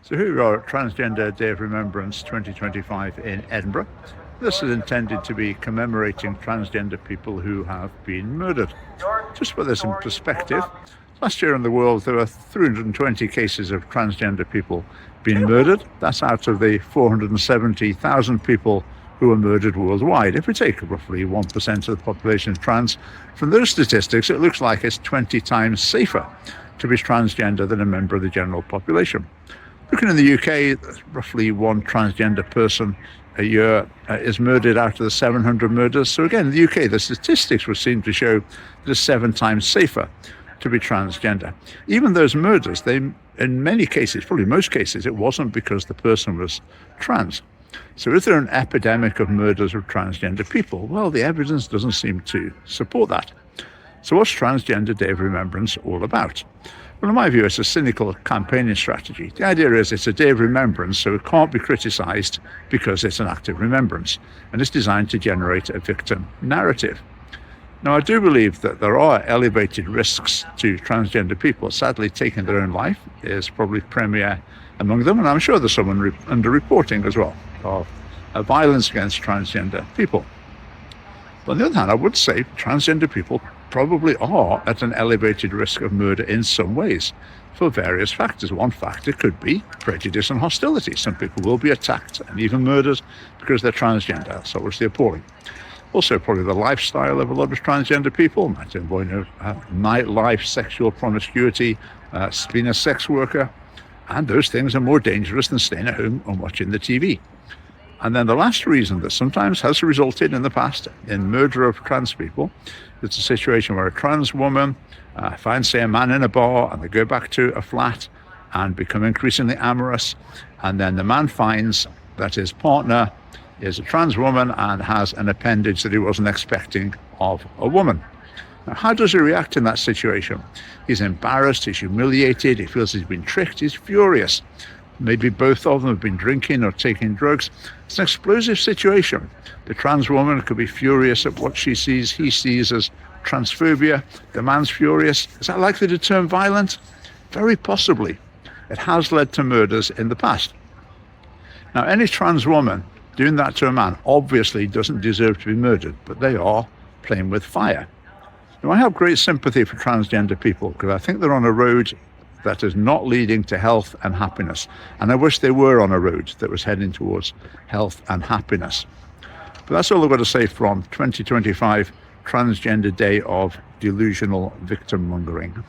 So here we are at Transgender Day of Remembrance 2025 in Edinburgh. This is intended to be commemorating transgender people who have been murdered. Just to put this in perspective, last year in the world there were 320 cases of transgender people being murdered. That's out of the 470,000 people who were murdered worldwide. If we take roughly 1% of the population trans, from those statistics it looks like it's 20 times safer to be transgender than a member of the general population. Looking in the UK, roughly one transgender person a year is murdered out of the 700 murders. So again, in the UK, the statistics would seem to show that it's 7 times safer to be transgender. Even those murders, in many cases, probably most cases, it wasn't because the person was trans. So is there an epidemic of murders of transgender people? Well, the evidence doesn't seem to support that. So what's Transgender Day of Remembrance all about? Well, in my view, it's a cynical campaigning strategy. The idea is it's a day of remembrance, so it can't be criticised because it's an act of remembrance, and it's designed to generate a victim narrative. Now, I do believe that there are elevated risks to transgender people. Sadly, taking their own life is probably premier among them, and I'm sure there's some underreporting as well of violence against transgender people. But on the other hand, I would say transgender people probably are at an elevated risk of murder in some ways for various factors. One factor could be prejudice and hostility. Some people will be attacked and even murdered because they're transgender. That's obviously appalling. Also, probably the lifestyle of a lot of transgender people might involve nightlife, sexual promiscuity, being a sex worker, and those things are more dangerous than staying at home and watching the TV. And then the last reason that sometimes has resulted in the past in murder of trans people, it's a situation where a trans woman finds, say, a man in a bar, and they go back to a flat and become increasingly amorous. And then the man finds that his partner is a trans woman and has an appendage that he wasn't expecting of a woman. Now, how does he react in that situation? He's embarrassed, he's humiliated, he feels he's been tricked, he's furious. Maybe both of them have been drinking or taking drugs. It's an explosive situation. The trans woman could be furious at what he sees as transphobia. The man's furious. Is that likely to turn violent? Very possibly. It has led to murders in the past. Now, any trans woman doing that to a man obviously doesn't deserve to be murdered, but they are playing with fire. Now, I have great sympathy for transgender people because I think they're on a road that is not leading to health and happiness. And I wish they were on a road that was heading towards health and happiness. But that's all I've got to say from 2025 Transgender Day of Delusional Victim Mongering.